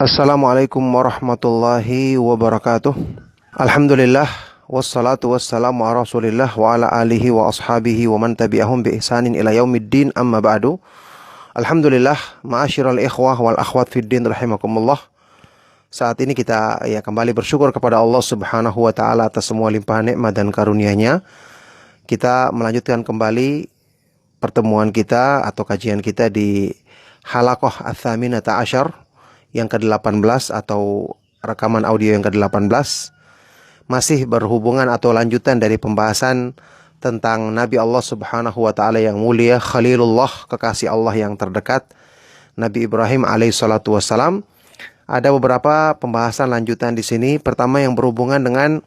Assalamualaikum warahmatullahi wabarakatuh. Alhamdulillah wassalatu wassalamu ala Rasulillah wa ala alihi wa ashabihi wa man tabi'ahum bi ihsanin ila yaumiddin, amma ba'du. Alhamdulillah, ma'asyiral ikhwah wal akhwat fid din rahimakumullah. Saat ini kita kembali bersyukur kepada Allah Subhanahu wa taala atas semua limpahan nikmat dan karunia-Nya. Kita melanjutkan kembali pertemuan kita atau kajian kita di halaqah ats-tsaminata asyar yang ke-18 atau rekaman audio yang ke-18, masih berhubungan atau lanjutan dari pembahasan tentang Nabi Allah Subhanahu wa taala yang mulia, Khalilullah, kekasih Allah yang terdekat, Nabi Ibrahim alaihissalatu wassalam. Ada beberapa pembahasan lanjutan di sini. Pertama yang berhubungan dengan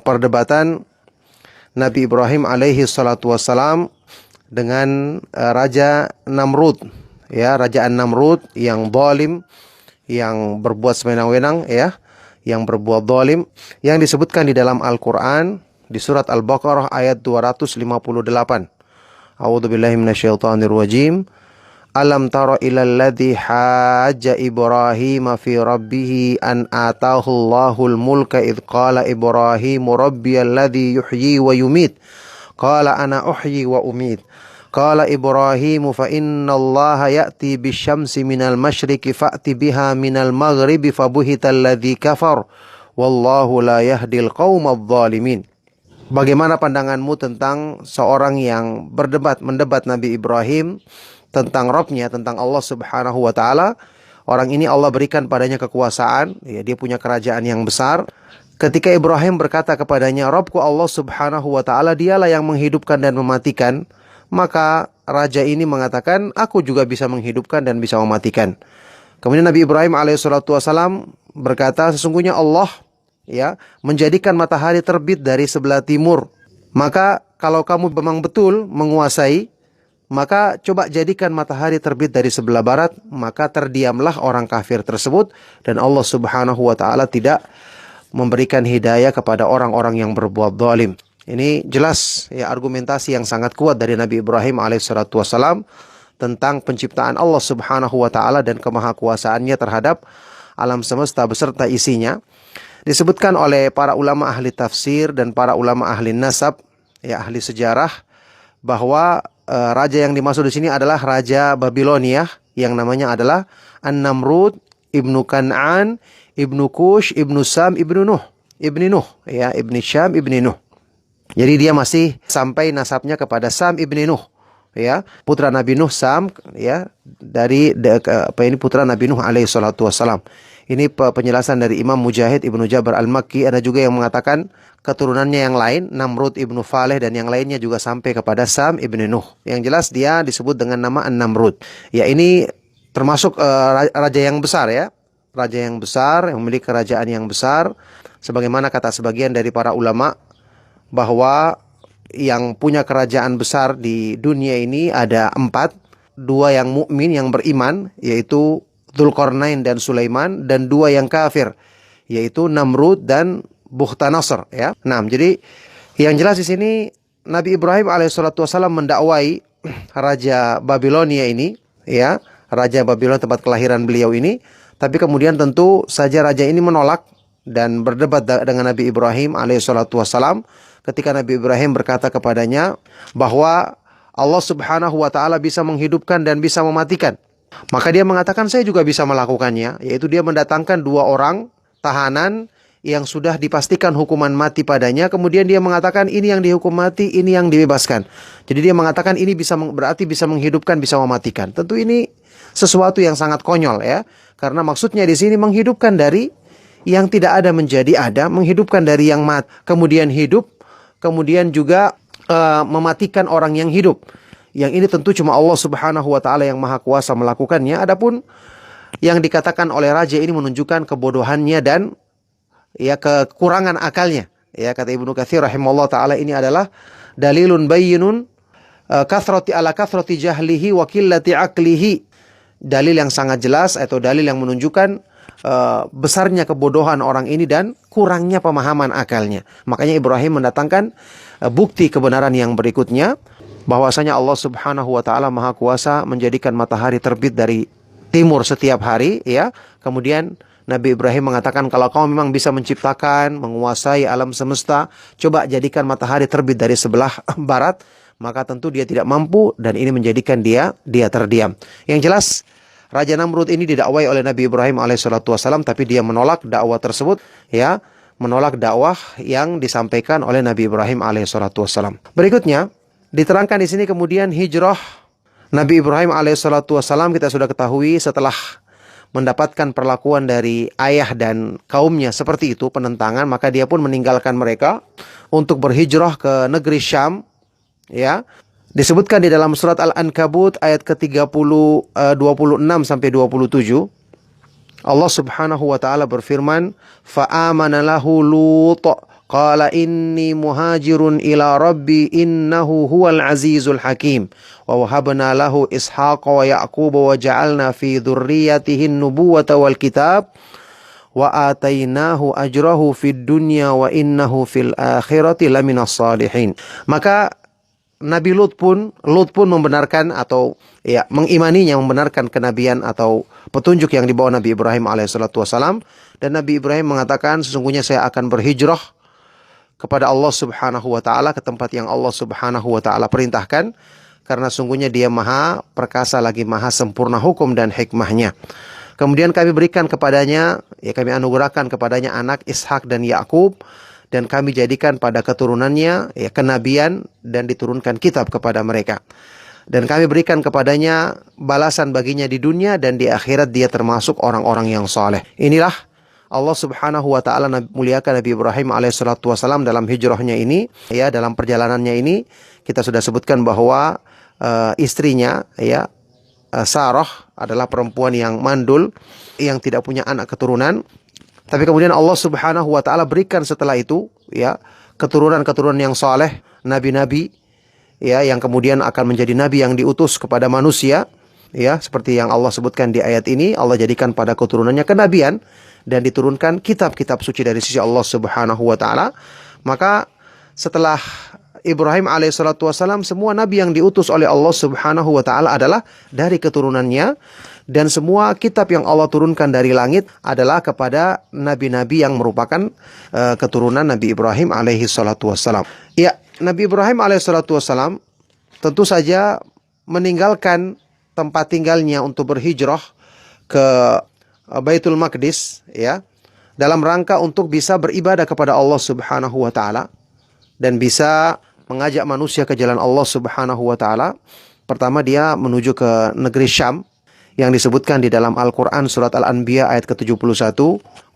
perdebatan Nabi Ibrahim alaihissalatu wassalam dengan Raja Namrud, Raja Namrud yang zalim, yang berbuat sewenang-wenang, yang berbuat zalim, yang disebutkan di dalam Al-Quran di surat Al-Baqarah ayat 258. A'udzubillahi minasyaitonirrajim. Alam tara ilal ladzi hajja Ibrahim fi rabbih an atahu Allahul mulka id qala Ibrahim rabbiyal ladzi yuhyi wa yumit qala ana uhyi wa umit. Qala Ibrahimu fa innallaha ya'ti bisyamsi minal masyriqi fa'ti biha minal maghribi fabuhital ladzi kafar wallahu la yahdil qaumadz zalimin. Bagaimana pandanganmu tentang seorang yang mendebat Nabi Ibrahim tentang Rabb-Nya, tentang Allah Subhanahu wa taala? Orang ini Allah berikan padanya kekuasaan, dia punya kerajaan yang besar. Ketika Ibrahim berkata kepadanya, Rabbku Allah Subhanahu wa taala, dialah yang menghidupkan dan mematikan. Maka raja ini mengatakan, aku juga bisa menghidupkan dan bisa mematikan. Kemudian Nabi Ibrahim alaihissalatu wassalam berkata, sesungguhnya Allah menjadikan matahari terbit dari sebelah timur. Maka kalau kamu memang betul menguasai, maka coba jadikan matahari terbit dari sebelah barat. Maka terdiamlah orang kafir tersebut, dan Allah Subhanahu wa ta'ala tidak memberikan hidayah kepada orang-orang yang berbuat zalim. Ini jelas argumentasi yang sangat kuat dari Nabi Ibrahim alaihissalatu wassalam tentang penciptaan Allah Subhanahu wa taala dan kemahakuasaannya terhadap alam semesta beserta isinya. Disebutkan oleh para ulama ahli tafsir dan para ulama ahli nasab, ahli sejarah, bahwa raja yang dimaksud di sini adalah Raja Babilonia yang namanya adalah An-Namrud ibnu Kan'an ibnu Kush ibnu Sam ibnu Nuh, ibni Syam ibni Nuh. Jadi dia masih sampai nasabnya kepada Sam ibni Nuh, putra Nabi Nuh. Sam, dari putra Nabi Nuh alaihi salatu wassalam. Ini penjelasan dari Imam Mujahid ibnu Jabr al-Makki. Ada juga yang mengatakan keturunannya yang lain, Namrud ibnu Faleh dan yang lainnya juga sampai kepada Sam ibni Nuh. Yang jelas dia disebut dengan nama An-Namrud. Ini termasuk raja yang besar, raja yang besar yang memiliki kerajaan yang besar. Sebagaimana kata sebagian dari para ulama, bahwa yang punya kerajaan besar di dunia ini ada 4. 2 yang mukmin, yang beriman, yaitu Dzulqarnain dan Sulaiman, dan 2 yang kafir, yaitu Namrud dan Bukhtanasr. Nah, jadi yang jelas di sini Nabi Ibrahim alaihissalatu wassalam mendakwai Raja Babilonia ini, Raja Babilonia tempat kelahiran beliau ini. Tapi kemudian tentu saja raja ini menolak dan berdebat dengan Nabi Ibrahim alaihissalatu wassalam. Ketika Nabi Ibrahim berkata kepadanya bahwa Allah Subhanahu wa ta'ala bisa menghidupkan dan bisa mematikan, maka dia mengatakan, saya juga bisa melakukannya. Yaitu dia mendatangkan 2 orang tahanan yang sudah dipastikan hukuman mati padanya. Kemudian dia mengatakan, ini yang dihukum mati, ini yang dibebaskan. Jadi dia mengatakan ini berarti bisa menghidupkan, bisa mematikan. Tentu ini sesuatu yang sangat konyol, karena maksudnya di sini menghidupkan dari yang tidak ada menjadi ada, menghidupkan dari yang mati kemudian hidup, kemudian juga mematikan orang yang hidup. Yang ini tentu cuma Allah Subhanahu wa taala yang maha kuasa melakukannya. Adapun yang dikatakan oleh raja ini menunjukkan kebodohannya dan kekurangan akalnya. Kata Ibnu Katsir rahimahullah taala, ini adalah dalilun bayyinun kathrati jahlihi wa qillati aqlihi. Dalil yang sangat jelas atau dalil yang menunjukkan besarnya kebodohan orang ini dan kurangnya pemahaman akalnya. Makanya Ibrahim mendatangkan bukti kebenaran yang berikutnya, bahwasanya Allah Subhanahu wa taala Maha Kuasa menjadikan matahari terbit dari timur setiap hari, kemudian Nabi Ibrahim mengatakan, kalau kamu memang bisa menciptakan, menguasai alam semesta, coba jadikan matahari terbit dari sebelah barat, maka tentu dia tidak mampu, dan ini menjadikan dia terdiam. Yang jelas, Raja Namrud ini didakwai oleh Nabi Ibrahim alaihissalam, tapi dia menolak dakwah tersebut, ya, menolak dakwah yang disampaikan oleh Nabi Ibrahim alaihissalam. Berikutnya diterangkan di sini kemudian hijrah Nabi Ibrahim alaihissalam, kita sudah ketahui setelah mendapatkan perlakuan dari ayah dan kaumnya seperti itu, penentangan, maka dia pun meninggalkan mereka untuk berhijrah ke negeri Syam, ya. Disebutkan di dalam surat Al-Ankabut ayat ke-30 26 sampai 27. Allah Subhanahu wa taala berfirman, "Fa'amana lahu Lut, qala inni muhajirun ila rabbi innahu huwal azizul hakim. Wa wahabna lahu Ishaqa wa Yaquba wa ja'alna fi dzurriyyatihi an-nubuwata wal kitab wa atainahu ajrahu fid dunya wa innahu fil akhirati laminas salihin." Maka Nabi Lut pun membenarkan atau ya mengimaninya, membenarkan kenabian atau petunjuk yang dibawa Nabi Ibrahim alaihissalam, dan Nabi Ibrahim mengatakan, sesungguhnya saya akan berhijrah kepada Allah Subhanahu wa taala, ke tempat yang Allah Subhanahu wa taala perintahkan, karena sungguhnya dia maha perkasa lagi maha sempurna hukum dan hikmahnya. Kemudian kami berikan kepadanya, ya kami anugerahkan kepadanya anak Ishak dan Yakub, dan kami jadikan pada keturunannya ya kenabian dan diturunkan kitab kepada mereka. Dan kami berikan kepadanya balasan baginya di dunia, dan di akhirat dia termasuk orang-orang yang saleh. Inilah Allah Subhanahu wa taala muliakan Nabi Ibrahim alaihissalam dalam hijrahnya ini, ya, dalam perjalanannya ini. Kita sudah sebutkan bahwa istrinya, ya, Sarah adalah perempuan yang mandul, yang tidak punya anak keturunan. Tapi kemudian Allah Subhanahu wa taala berikan setelah itu, ya, keturunan-keturunan yang saleh, nabi-nabi, ya, yang kemudian akan menjadi nabi yang diutus kepada manusia, ya, seperti yang Allah sebutkan di ayat ini. Allah jadikan pada keturunannya kenabian dan diturunkan kitab-kitab suci dari sisi Allah Subhanahu wa taala. Maka setelah Ibrahim alaihissalam, semua nabi yang diutus oleh Allah Subhanahu wa taala adalah dari keturunannya, dan semua kitab yang Allah turunkan dari langit adalah kepada nabi-nabi yang merupakan keturunan Nabi Ibrahim alaihissalam. Ya, Nabi Ibrahim alaihissalam tentu saja meninggalkan tempat tinggalnya untuk berhijrah ke Baitul Maqdis, ya, dalam rangka untuk bisa beribadah kepada Allah Subhanahu wa taala dan bisa mengajak manusia ke jalan Allah Subhanahu wa taala. Pertama dia menuju ke negeri Syam yang disebutkan di dalam Al-Qur'an surat Al-Anbiya ayat ke-71,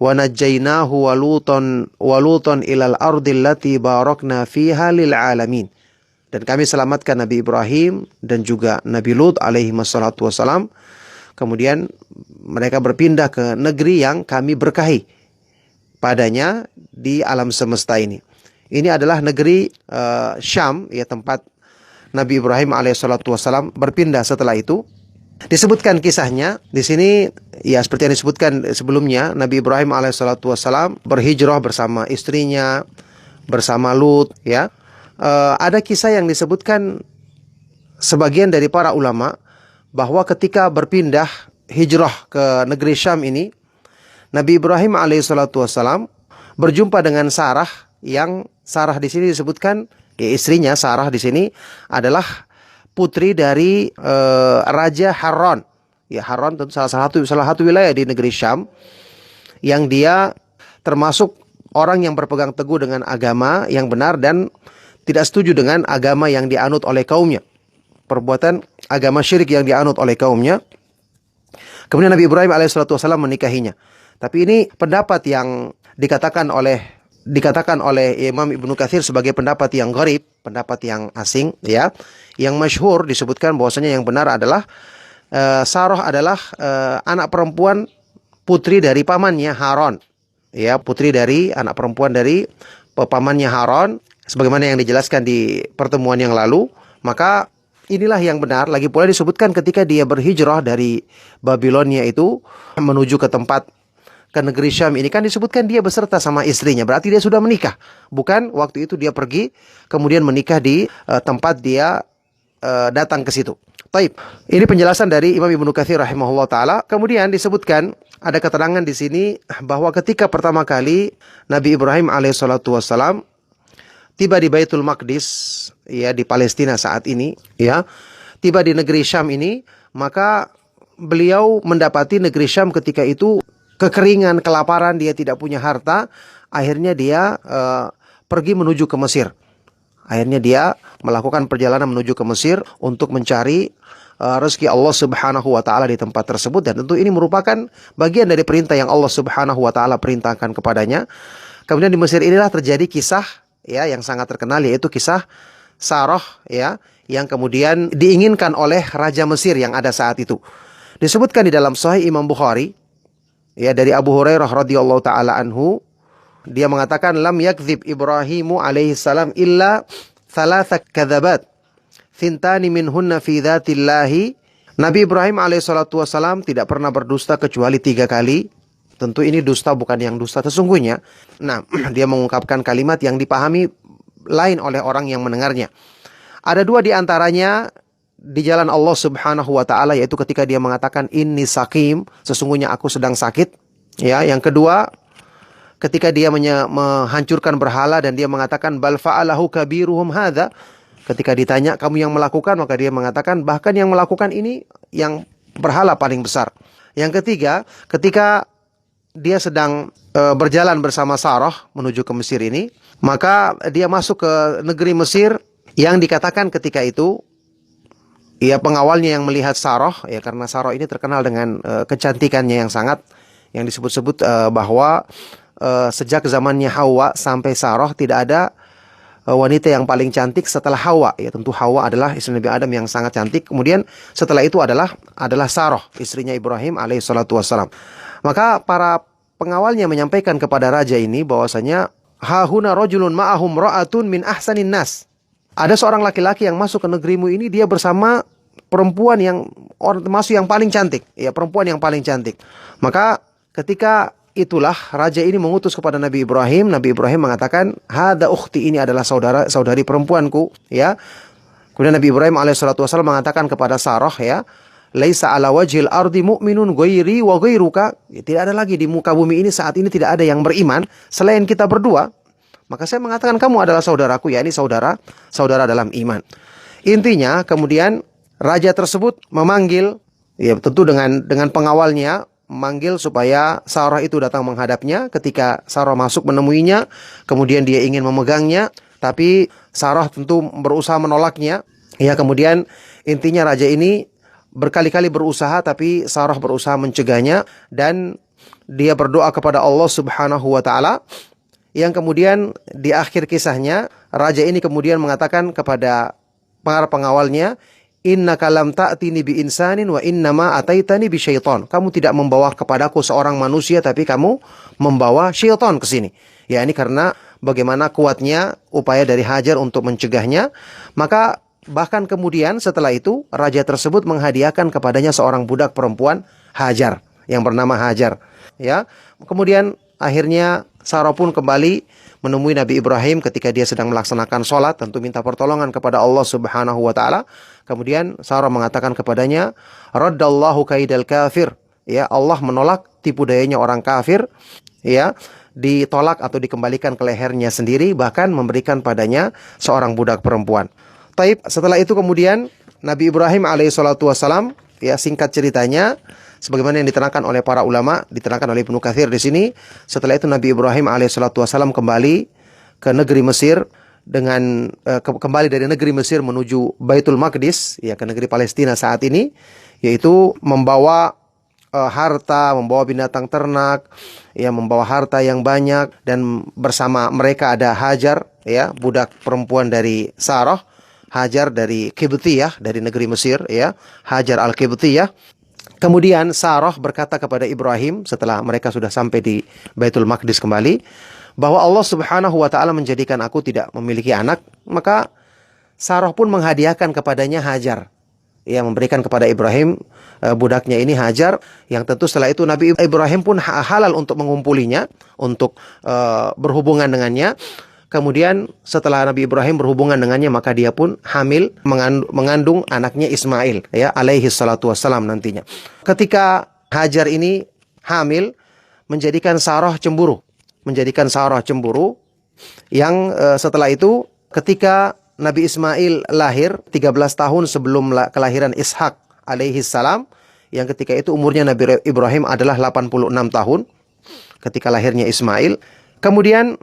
"Wa najjaynahu wa lutan ilal ardil lati barakna fiha lil alamin." Dan kami selamatkan Nabi Ibrahim dan juga Nabi Lut alaihi wassalatu wassalam. Kemudian mereka berpindah ke negeri yang kami berkahi padanya di alam semesta ini. Ini adalah negeri Syam, ya, tempat Nabi Ibrahim alaihissalatu wassalam berpindah setelah itu. Disebutkan kisahnya di sini, ya, seperti yang disebutkan sebelumnya. Nabi Ibrahim alaihissalatu wassalam berhijrah bersama istrinya, bersama Lut, ya. Ada kisah yang disebutkan sebagian dari para ulama bahwa ketika berpindah hijrah ke negeri Syam ini, Nabi Ibrahim alaihissalatu wassalam berjumpa dengan Sarah, yang Sarah di sini disebutkan, ya, istrinya Sarah di sini adalah putri dari Raja Harran. Ya, Harran tentu salah satu wilayah di negeri Syam yang dia termasuk orang yang berpegang teguh dengan agama yang benar dan tidak setuju dengan agama yang dianut oleh kaumnya. Perbuatan agama syirik yang dianut oleh kaumnya. Kemudian Nabi Ibrahim alaihissalatu wassalam menikahinya. Tapi ini pendapat yang dikatakan oleh Imam Ibnu Katsir sebagai pendapat yang gharib, pendapat yang asing, ya. Yang masyhur disebutkan bahwasanya yang benar adalah Sarah adalah anak perempuan putri dari pamannya Harun, ya, putri dari anak perempuan dari pamannya Harun, sebagaimana yang dijelaskan di pertemuan yang lalu. Maka inilah yang benar. Lagi pula disebutkan ketika dia berhijrah dari Babilonia itu menuju ke negeri Syam ini, kan disebutkan dia beserta sama istrinya. Berarti dia sudah menikah. Bukan waktu itu dia pergi kemudian menikah di tempat dia datang ke situ. Taib. Ini penjelasan dari Imam Ibnu Katsir rahimahullah taala. Kemudian disebutkan ada keterangan di sini bahwa ketika pertama kali Nabi Ibrahim alaihissalatu wassalam tiba di Baitul Maqdis, ya, di Palestina saat ini, ya, tiba di negeri Syam ini, maka beliau mendapati negeri Syam ketika itu kekeringan, kelaparan, dia tidak punya harta. Akhirnya dia pergi menuju ke Mesir. Akhirnya dia melakukan perjalanan menuju ke Mesir untuk mencari rezeki Allah Subhanahu wa taala di tempat tersebut, dan tentu ini merupakan bagian dari perintah yang Allah Subhanahu wa taala perintahkan kepadanya. Kemudian di Mesir inilah terjadi kisah, ya, yang sangat terkenal, yaitu kisah Sarah, ya, yang kemudian diinginkan oleh raja Mesir yang ada saat itu. Disebutkan di dalam Sahih Imam Bukhari, ya, dari Abu Hurairah radhiyallahu taala anhu, dia mengatakan lam yakdzib Ibrahimu alaihi salam illa thalatha kadzabat thintani minhunna fi dzatillahi. Nabi Ibrahim alaihi salatu wasalam tidak pernah berdusta kecuali 3 kali. Tentu ini dusta bukan yang dusta sesungguhnya. Nah, dia mengungkapkan kalimat yang dipahami lain oleh orang yang mendengarnya. Ada 2 di antaranya di jalan Allah Subhanahu wa taala, yaitu ketika dia mengatakan inni sakim, sesungguhnya aku sedang sakit. Ya, yang kedua ketika dia menghancurkan berhala dan dia mengatakan bal fa'alahu kabiruhum hadza. Ketika ditanya kamu yang melakukan, maka dia mengatakan bahkan yang melakukan ini yang berhala paling besar. Yang ketiga, ketika dia sedang berjalan bersama Sarah menuju ke Mesir ini, maka dia masuk ke negeri Mesir yang dikatakan ketika itu, ya, pengawalnya yang melihat Sarah, ya, karena Sarah ini terkenal dengan kecantikannya yang sangat, yang disebut-sebut bahwa sejak zamannya Hawa sampai Sarah tidak ada wanita yang paling cantik setelah Hawa. Ya, tentu Hawa adalah istri Nabi Adam yang sangat cantik. Kemudian setelah itu adalah Sarah, istrinya Ibrahim alaihissalatu wassalam. Maka para pengawalnya menyampaikan kepada raja ini bahwasanya hahuna rajulun ma'ahum ra'atun min ahsanin nas. Ada seorang laki-laki yang masuk ke negerimu ini, dia bersama perempuan yang termasuk yang paling cantik, ya, perempuan yang paling cantik. Maka ketika itulah raja ini mengutus kepada Nabi Ibrahim. Nabi Ibrahim mengatakan, "Hada ukhti, ini adalah saudari perempuanku," ya. Kemudian Nabi Ibrahim alaihissalatu wassalam mengatakan kepada Sarah, ya, "Laisa ala wajhil ardi mu'minun ghairi wa ghairuka." Ya, tidak ada lagi di muka bumi ini saat ini tidak ada yang beriman selain kita berdua. Maka saya mengatakan kamu adalah saudaraku, ya, ini saudara dalam iman. Intinya kemudian raja tersebut memanggil, ya, tentu dengan pengawalnya, memanggil supaya Sarah itu datang menghadapnya. Ketika Sarah masuk menemuinya, kemudian dia ingin memegangnya, tapi Sarah tentu berusaha menolaknya. Ya, kemudian intinya raja ini berkali-kali berusaha, tapi Sarah berusaha mencegahnya, dan dia berdoa kepada Allah Subhanahu wa taala. Yang kemudian di akhir kisahnya, raja ini kemudian mengatakan kepada para pengawalnya, innaka lam ta'tini bi insanin wa innama ataitani bi syaitan. Kamu tidak membawa kepadaku seorang manusia, tapi kamu membawa syaitan ke sini. Ya, ini karena bagaimana kuatnya upaya dari Hajar untuk mencegahnya. Maka bahkan kemudian setelah itu raja tersebut menghadiahkan kepadanya seorang budak perempuan, Hajar, yang bernama Hajar. Ya, kemudian akhirnya Sarah pun kembali menemui Nabi Ibrahim ketika dia sedang melaksanakan sholat, tentu minta pertolongan kepada Allah Subhanahu wa taala. Kemudian Sarah mengatakan kepadanya, "Raddallahu kaidal kafir." Ya, Allah menolak tipu dayanya orang kafir, ya, ditolak atau dikembalikan ke lehernya sendiri, bahkan memberikan padanya seorang budak perempuan. Taib, setelah itu kemudian Nabi Ibrahim alaihissalatu wassalam, ya, singkat ceritanya, sebagaimana yang diterangkan oleh para ulama, diterangkan oleh Ibnu Katsir di sini. Setelah itu Nabi Ibrahim alaihissalatu wassalam kembali ke negeri Mesir dengan kembali dari negeri Mesir menuju Baitul Maqdis, ya, ke negeri Palestina saat ini, yaitu membawa harta, membawa binatang ternak, ya, membawa harta yang banyak, dan bersama mereka ada Hajar, ya, budak perempuan dari Sarah, Hajar dari Qibtiyah, dari negeri Mesir, ya, Hajar al-Qibtiyah. Kemudian Sarah berkata kepada Ibrahim setelah mereka sudah sampai di Baitul Maqdis kembali, bahwa Allah Subhanahu wa taala menjadikan aku tidak memiliki anak. Maka Sarah pun menghadiahkan kepadanya Hajar, ya, memberikan kepada Ibrahim budaknya ini Hajar, yang tentu setelah itu Nabi Ibrahim pun halal untuk mengumpulinya, untuk berhubungan dengannya. Kemudian setelah Nabi Ibrahim berhubungan dengannya, maka dia pun hamil, mengandung anaknya Ismail, ya, alaihi salatu wassalam nantinya. Ketika Hajar ini hamil, menjadikan Sarah cemburu. Yang setelah itu, ketika Nabi Ismail lahir 13 tahun sebelum kelahiran Ishak alaihi salam, yang ketika itu umurnya Nabi Ibrahim adalah 86 tahun ketika lahirnya Ismail. Kemudian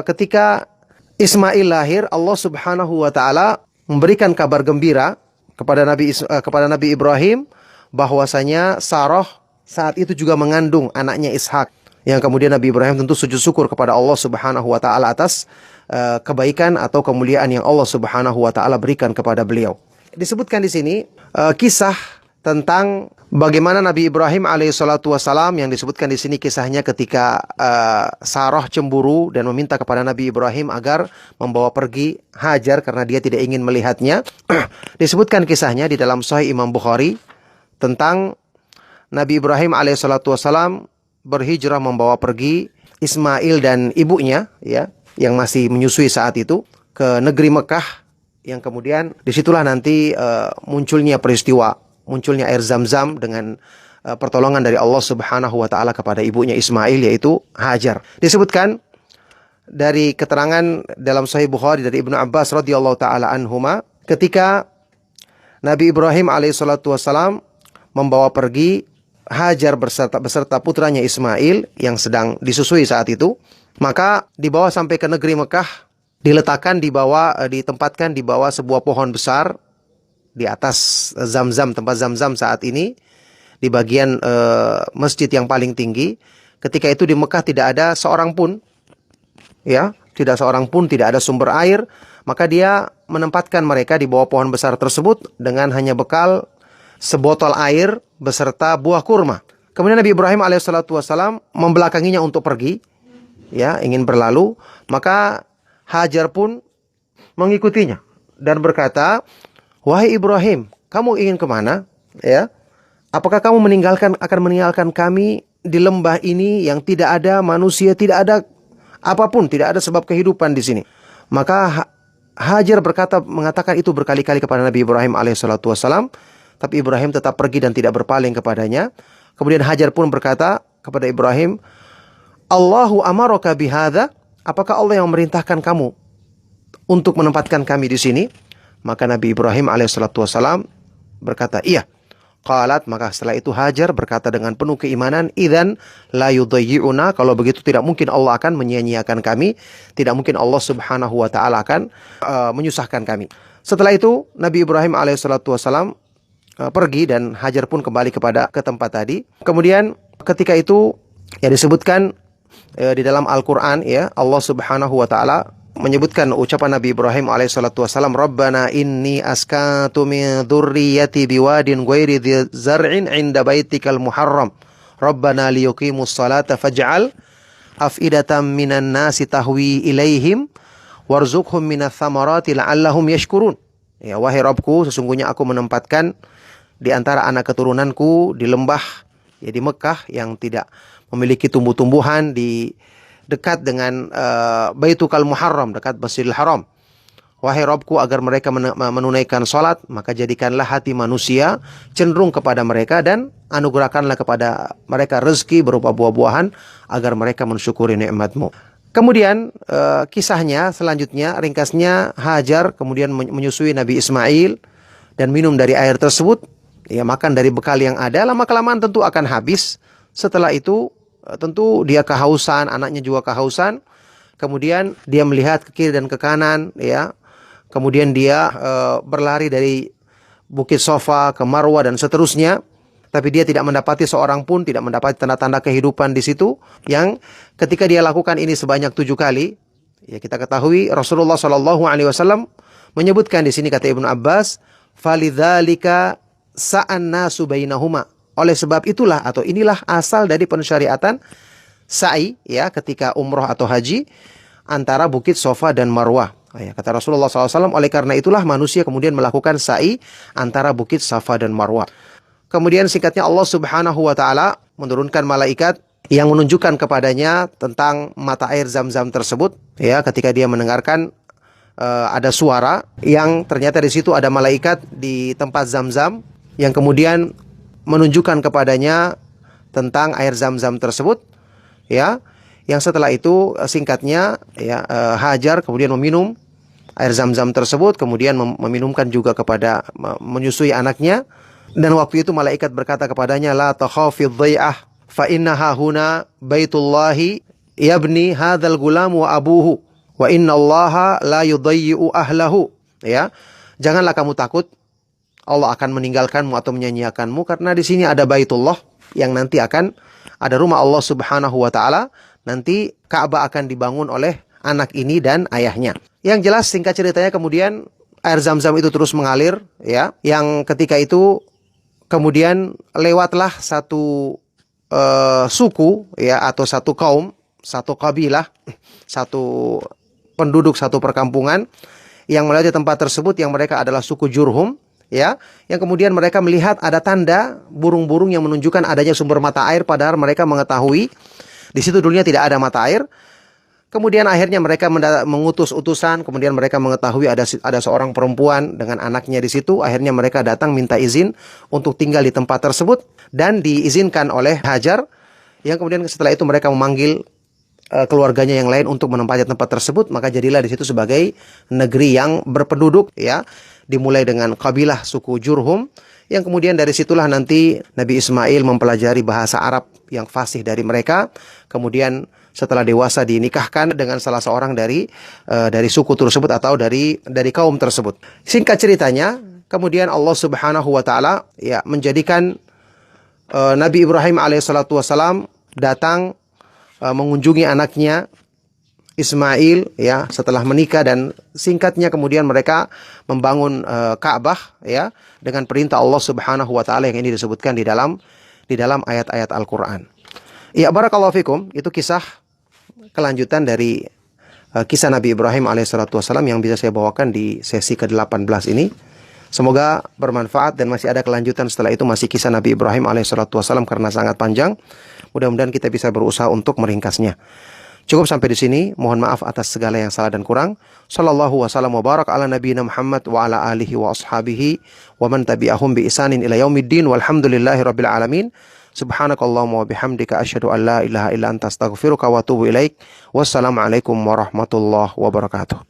ketika Ismail lahir, Allah Subhanahu wa taala memberikan kabar gembira kepada Nabi Ibrahim bahwasanya Sarah saat itu juga mengandung anaknya Ishak. Yang kemudian Nabi Ibrahim tentu sujud syukur kepada Allah Subhanahu wa taala atas kebaikan atau kemuliaan yang Allah Subhanahu wa taala berikan kepada beliau. Disebutkan di sini kisah tentang bagaimana Nabi Ibrahim alaihissalatu wassalam, yang disebutkan di sini kisahnya ketika Sarah cemburu dan meminta kepada Nabi Ibrahim agar membawa pergi Hajar karena dia tidak ingin melihatnya. Disebutkan kisahnya di dalam Sahih Imam Bukhari tentang Nabi Ibrahim alaihissalatu wassalam berhijrah membawa pergi Ismail dan ibunya, ya, yang masih menyusui saat itu, ke negeri Mekah, yang kemudian disitulah nanti munculnya air Zam-Zam dengan pertolongan dari Allah Subhanahu wa taala kepada ibunya Ismail, yaitu Hajar. Disebutkan dari keterangan dalam Sahih Bukhari dari Ibnu Abbas radhiyallahu taala anhuma, ketika Nabi Ibrahim alaihissalatu wassalam membawa pergi Hajar beserta putranya Ismail yang sedang disusui saat itu, maka dibawa sampai ke negeri Mekah, ditempatkan di bawah sebuah pohon besar di atas Zam-Zam, tempat Zam-Zam saat ini, di bagian masjid yang paling tinggi. Ketika itu di Mekah tidak ada seorang pun, ya, tidak ada sumber air, maka dia menempatkan mereka di bawah pohon besar tersebut dengan hanya bekal sebotol air beserta buah kurma. Kemudian Nabi Ibrahim alaihissalatu wassalam membelakanginya untuk pergi, ya, ingin berlalu. Maka Hajar pun mengikutinya dan berkata, "Wahai Ibrahim, kamu ingin kemana? Ya, apakah kamu akan meninggalkan kami di lembah ini yang tidak ada manusia, tidak ada apapun, tidak ada sebab kehidupan di sini?" Maka Hajar mengatakan itu berkali-kali kepada Nabi Ibrahim alaihissalatu wassalam, tapi Ibrahim tetap pergi dan tidak berpaling kepadanya. Kemudian Hajar pun berkata kepada Ibrahim, "Allahu amaraka bihadza?" Apakah Allah yang memerintahkan kamu untuk menempatkan kami di sini? Maka Nabi Ibrahim alaihissalatu wassalam berkata, "Iya." Qalat, maka setelah itu Hajar berkata dengan penuh keimanan, "Idzan la yudayyi'una." Kalau begitu tidak mungkin Allah akan menyia-nyiakan kami, tidak mungkin Allah Subhanahu wa taala akan menyusahkan kami. Setelah itu Nabi Ibrahim alaihissalatu wassalam pergi dan Hajar pun kembali ke tempat tadi. Kemudian ketika itu, ya, disebutkan di dalam Al-Qur'an, ya, Allah Subhanahu wa taala menyebutkan ucapan Nabi Ibrahim alaihissalatu wassalam, "Rabbana inni askantu min dzurriyyati biwadin ghairi dzi zar'in 'inda baitikal muharram. Rabbana liyuqimus salata faj'al af'idatan minan nasi tahwi ilaihim warzuqhum minats tsamarati la'allahum yashkurun." Ya, wahai Rabbku, sesungguhnya aku menempatkan di antara anak keturunanku di lembah, ya, di Mekah yang tidak memiliki tumbuh-tumbuhan, di dekat dengan Baitukal Muharram, dekat Masjidil Haram. Wahai Rabbku, agar mereka menunaikan salat, maka jadikanlah hati manusia cenderung kepada mereka dan anugerahkanlah kepada mereka rezeki berupa buah-buahan agar mereka mensyukuri nikmat-Mu. Kemudian kisahnya selanjutnya, ringkasnya, Hajar kemudian menyusui Nabi Ismail dan minum dari air tersebut, ya, makan dari bekal yang ada. Lama-kelamaan tentu akan habis. Setelah itu tentu dia kehausan, anaknya juga kehausan. Kemudian dia melihat ke kiri dan ke kanan, ya. Kemudian dia berlari dari Bukit Sofa ke Marwah dan seterusnya. Tapi dia tidak mendapati seorang pun, tidak mendapati tanda-tanda kehidupan di situ. Yang ketika dia lakukan ini sebanyak 7 kali, ya, kita ketahui Rasulullah SAW menyebutkan di sini, kata Ibnu Abbas, "Falidzalika sa'an nasu bainahuma." Oleh sebab itulah atau inilah asal dari pensyariatan sa'i, ya, ketika umroh atau haji antara Bukit Sofa dan Marwah. Ya, kata Rasulullah SAW, oleh karena itulah manusia kemudian melakukan sa'i antara Bukit Safa dan Marwah. Kemudian singkatnya Allah Subhanahu wa taala menurunkan malaikat yang menunjukkan kepadanya tentang mata air Zam-Zam tersebut, ya, ketika dia mendengarkan ada suara yang ternyata di situ ada malaikat di tempat Zam-Zam yang kemudian menunjukkan kepadanya tentang air Zam-Zam tersebut, ya. Yang setelah itu singkatnya, ya, Hajar kemudian meminum air Zam-Zam tersebut, kemudian meminumkan juga kepada menyusui anaknya. Dan waktu itu malaikat berkata kepadanya, la takhafidh dhai'ah fa innaha huna baitullahi yabni hadzal gulam wa abuhu wa innallaha la yudayyi'u ahlahu. Ya, janganlah kamu takut Allah akan meninggalkanmu atau menyanyiakanmu, karena di sini ada Baitullah yang nanti akan ada rumah Allah Subhanahu wa taala. Nanti Ka'bah akan dibangun oleh anak ini dan ayahnya. Yang jelas singkat ceritanya kemudian air Zam-Zam itu terus mengalir, ya. Yang ketika itu kemudian lewatlah satu suku, ya, atau satu kaum, satu kabilah, satu penduduk, satu perkampungan yang melewati tempat tersebut, yang mereka adalah suku Jurhum, ya, yang kemudian mereka melihat ada tanda burung-burung yang menunjukkan adanya sumber mata air, padahal mereka mengetahui di situ dulunya tidak ada mata air. Kemudian akhirnya mereka mengutus utusan, kemudian mereka mengetahui ada seorang perempuan dengan anaknya di situ. Akhirnya mereka datang minta izin untuk tinggal di tempat tersebut dan diizinkan oleh Hajar. Yang kemudian setelah itu mereka memanggil keluarganya yang lain untuk menempati tempat tersebut, maka jadilah di situ sebagai negeri yang berpenduduk, ya. Dimulai dengan kabilah suku Jurhum, yang kemudian dari situlah nanti Nabi Ismail mempelajari bahasa Arab yang fasih dari mereka. Kemudian setelah dewasa dinikahkan dengan salah seorang dari suku tersebut atau dari kaum tersebut. Singkat ceritanya, kemudian Allah Subhanahu wa taala, ya, menjadikan Nabi Ibrahim alaihissalatu wassalam datang mengunjungi anaknya Ismail, ya, setelah menikah, dan singkatnya kemudian mereka membangun Ka'bah, ya, dengan perintah Allah Subhanahu wa taala yang ini disebutkan di dalam ayat-ayat Al-Qur'an. Ya, barakallahu fikum, itu kisah kelanjutan dari kisah Nabi Ibrahim alaihissalatu wassalam yang bisa saya bawakan di sesi ke-18 ini. Semoga bermanfaat dan masih ada kelanjutan setelah itu, masih kisah Nabi Ibrahim alaihissalatu wassalam karena sangat panjang. Mudah-mudahan kita bisa berusaha untuk meringkasnya. Cukup sampai di sini. Mohon maaf atas segala yang salah dan kurang. Sallallahu wasallam wa barak ala nabiyina Muhammad wa ala alihi wa ashabihi wa man tabi'ahum bi isanin ila yaumiddin walhamdulillahi rabbil alamin. Subhanakallahumma wa bihamdika asyhadu an la ilaha illa anta astaghfiruka wa atubu ilaik. Wassalamualaikum warahmatullahi wabarakatuh.